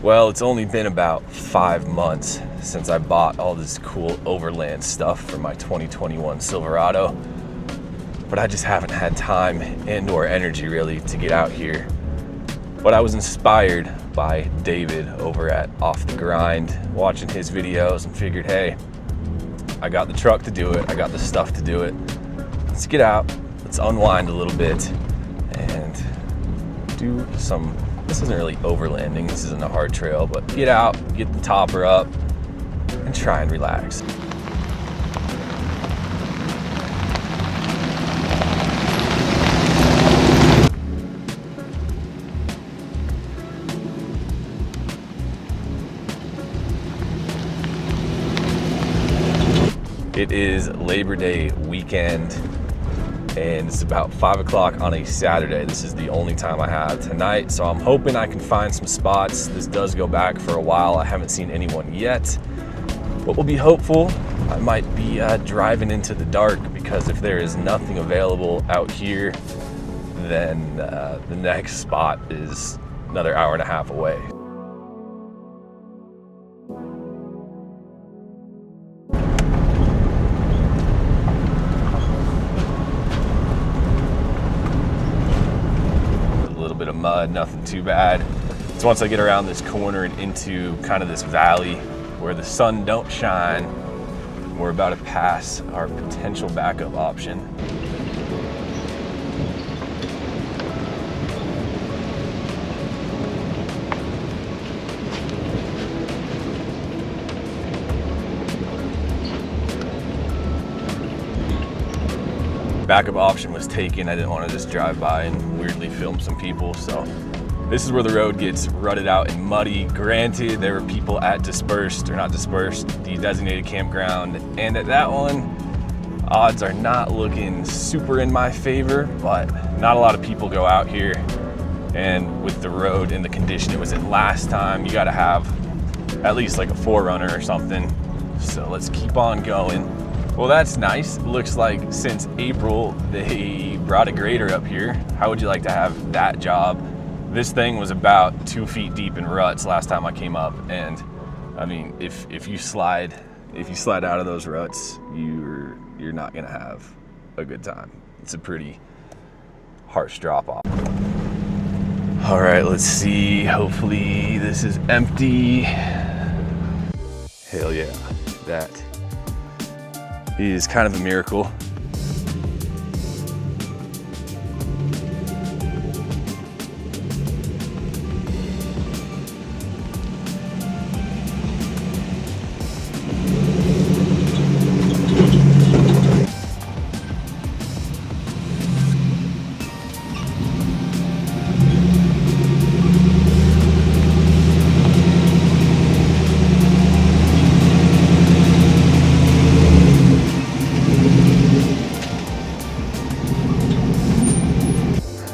Well, it's only been about 5 months since I bought all this cool overland stuff for my 2021 Silverado, but I just haven't had time and or energy really to get out here. But I was inspired by David over at Off the Grind, watching his videos, and figured, hey, I got the truck to do it, I got the stuff to do it. Let's get out, let's unwind a little bit and do some, this isn't really overlanding, this isn't a hard trail, but get out, get the topper up, and try and relax. It is Labor Day weekend, and it's about 5 o'clock on a Saturday. This is the only time I have tonight, so I'm hoping I can find some spots. This does go back for a while. I haven't seen anyone yet, but we'll be hopeful. I might be driving into the dark, because if there is nothing available out here, then the next spot is another hour and a half away. Mud, nothing too bad. So once I get around this corner and into kind of this valley where the sun don't shine, we're about to pass our potential backup option. Backup option was taken. I didn't want to just drive by and weirdly film some people, so this is where the road gets rutted out and muddy. Granted, there were people at the designated campground, and at that one, odds are not looking super in my favor, but not a lot of people go out here, and with the road in the condition it was in last time, you got to have at least like a 4Runner or something. So let's keep on going. Well, that's nice. It looks like since April, they brought a grader up here. How would you like to have that job? This thing was about 2 feet deep in ruts last time I came up. And I mean, if you slide out of those ruts, you're not gonna have a good time. It's a pretty harsh drop off. All right, let's see. Hopefully this is empty. Hell yeah, that is kind of a miracle.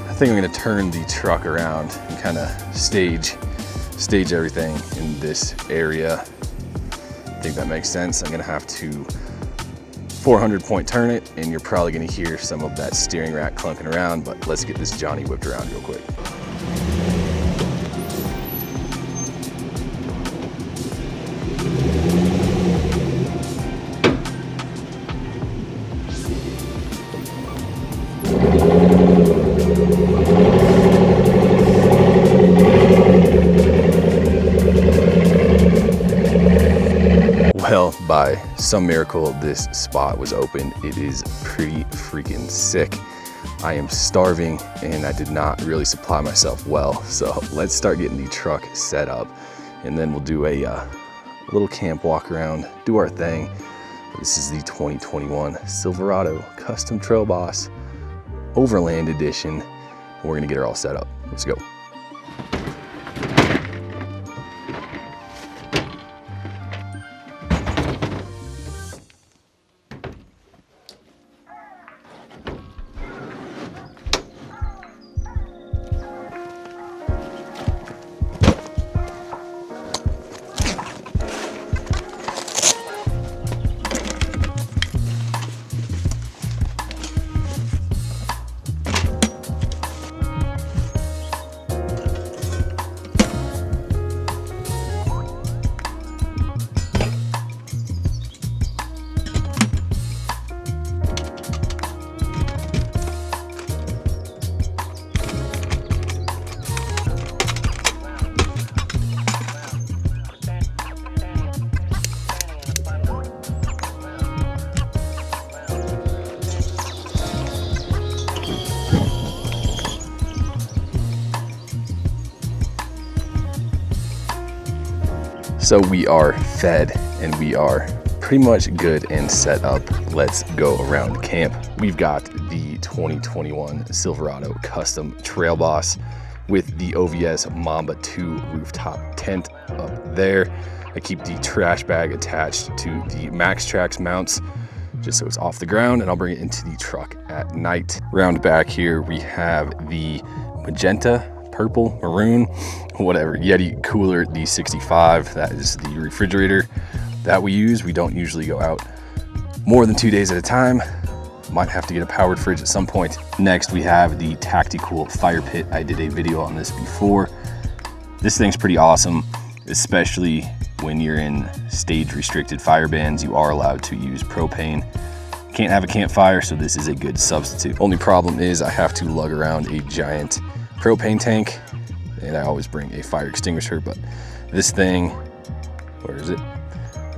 I think I'm gonna turn the truck around and kind of stage everything in this area. I think that makes sense. I'm gonna have to 400-point turn it, and you're probably gonna hear some of that steering rack clunking around, but let's get this Johnny whipped around real quick. Well, by some miracle, this spot was open. It is pretty freaking sick. I am starving and I did not really supply myself well. So let's start getting the truck set up, and then we'll do a little camp walk around, do our thing. This is the 2021 Silverado Custom Trail Boss Overland Edition. We're gonna get her all set up. Let's go. So we are fed and we are pretty much good and set up. Let's go around camp. We've got the 2021 Silverado Custom Trail Boss with the OVS Mamba 2 rooftop tent up there. I keep the trash bag attached to the Max Trax mounts just so it's off the ground, and I'll bring it into the truck at night. Round back here, we have the magenta, purple, maroon, whatever, Yeti cooler, the 65. That is the refrigerator that we use. We don't usually go out more than 2 days at a time. Might have to get a powered fridge at some point. Next, we have the Tactical Fire Pit. I did a video on this before. This thing's pretty awesome, especially when you're in stage restricted fire bans. You are allowed to use propane. Can't have a campfire, so this is a good substitute. Only problem is I have to lug around a giant propane tank, and I always bring a fire extinguisher, but this thing, where is it?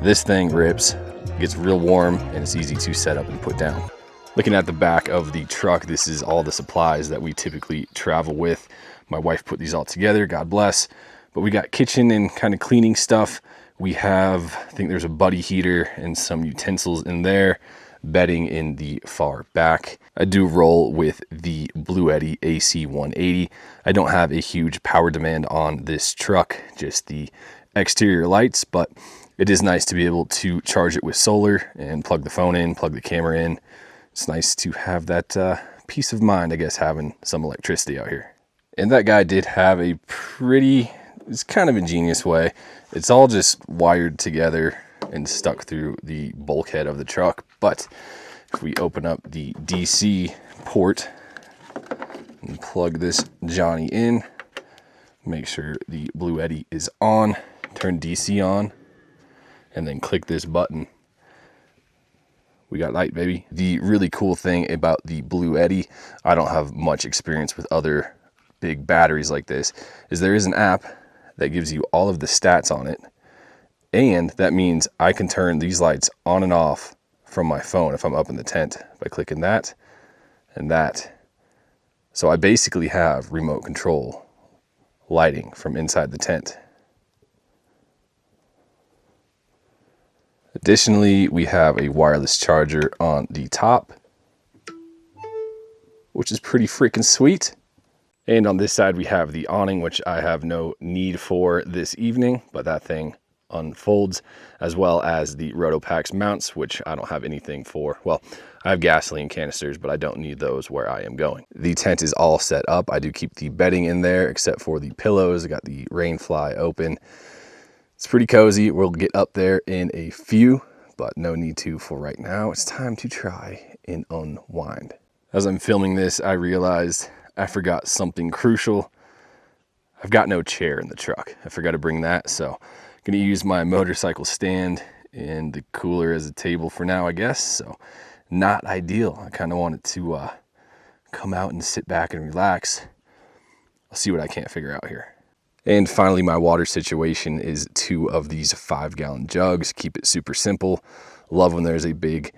This thing rips, gets real warm, and it's easy to set up and put down. Looking at the back of the truck, this is all the supplies that we typically travel with. My wife put these all together, God bless. But we got kitchen and kind of cleaning stuff. We have, I think there's a buddy heater and some utensils in there. Bedding in the far back. I do roll with the Bluetti AC 180. I don't have a huge power demand on this truck, just the exterior lights, but it is nice to be able to charge it with solar and plug the phone in, plug the camera in. It's nice to have that peace of mind, I guess, having some electricity out here. And that guy did have a pretty, it's kind of ingenious way. It's all just wired together and stuck through the bulkhead of the truck. But if we open up the DC port and plug this Johnny in, make sure the Bluetti is on, turn DC on, and then click this button. We got light, baby. The really cool thing about the Bluetti, I don't have much experience with other big batteries like this, is there is an app that gives you all of the stats on it. And that means I can turn these lights on and off from my phone if I'm up in the tent by clicking that and that. So I basically have remote control lighting from inside the tent. Additionally, we have a wireless charger on the top, which is pretty freaking sweet. And on this side, we have the awning, which I have no need for this evening, but that thing unfolds, as well as the Rotopax mounts, which I don't have anything for. Well, I have gasoline canisters, but I don't need those where I am going. The tent is all set up. I do keep the bedding in there, except for the pillows. I got the rain fly open. It's pretty cozy. We'll get up there in a few, but no need to for right now. It's time to try and unwind. As I'm filming this, I realized I forgot something crucial. I've got no chair in the truck. I forgot to bring that, so I'm gonna use my motorcycle stand and the cooler as a table for now, I guess. So not ideal. I kind of wanted to come out and sit back and relax. I'll see what I can't figure out here. And finally, my water situation is 2 of these 5-gallon jugs. Keep it super simple. Love when there's a big,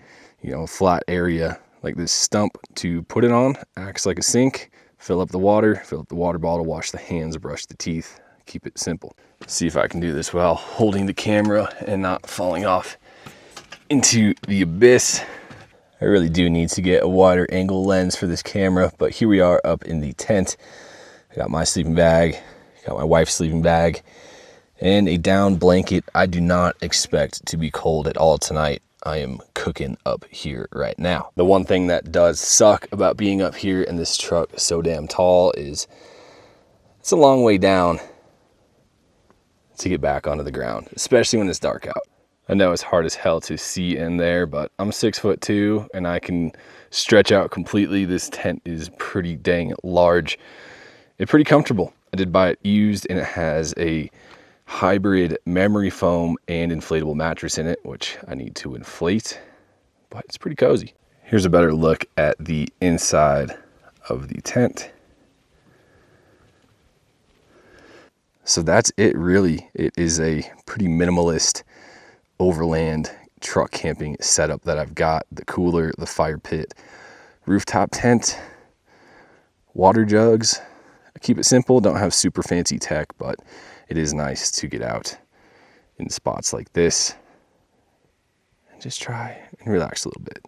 flat area like this stump to put it on. Acts like a sink. Fill up the water bottle, wash the hands, brush the teeth. Keep it simple. See if I can do this while holding the camera and not falling off into the abyss. I really do need to get a wider angle lens for this camera, but here we are up in the tent. I got my sleeping bag, got my wife's sleeping bag, and a down blanket. I do not expect to be cold at all tonight. I am cooking up here right now. The one thing that does suck about being up here in this truck so damn tall is it's a long way down to get back onto the ground, especially when it's dark out. I know it's hard as hell to see in there, but I'm 6'2" and I can stretch out completely. This tent is pretty dang large. It's pretty comfortable. I did buy it used, and it has a hybrid memory foam and inflatable mattress in it, which I need to inflate, but it's pretty cozy. Here's a better look at the inside of the tent. So that's it, really. It is a pretty minimalist overland truck camping setup that I've got. The cooler, the fire pit, rooftop tent, water jugs. I keep it simple, don't have super fancy tech, but it is nice to get out in spots like this and just try and relax a little bit.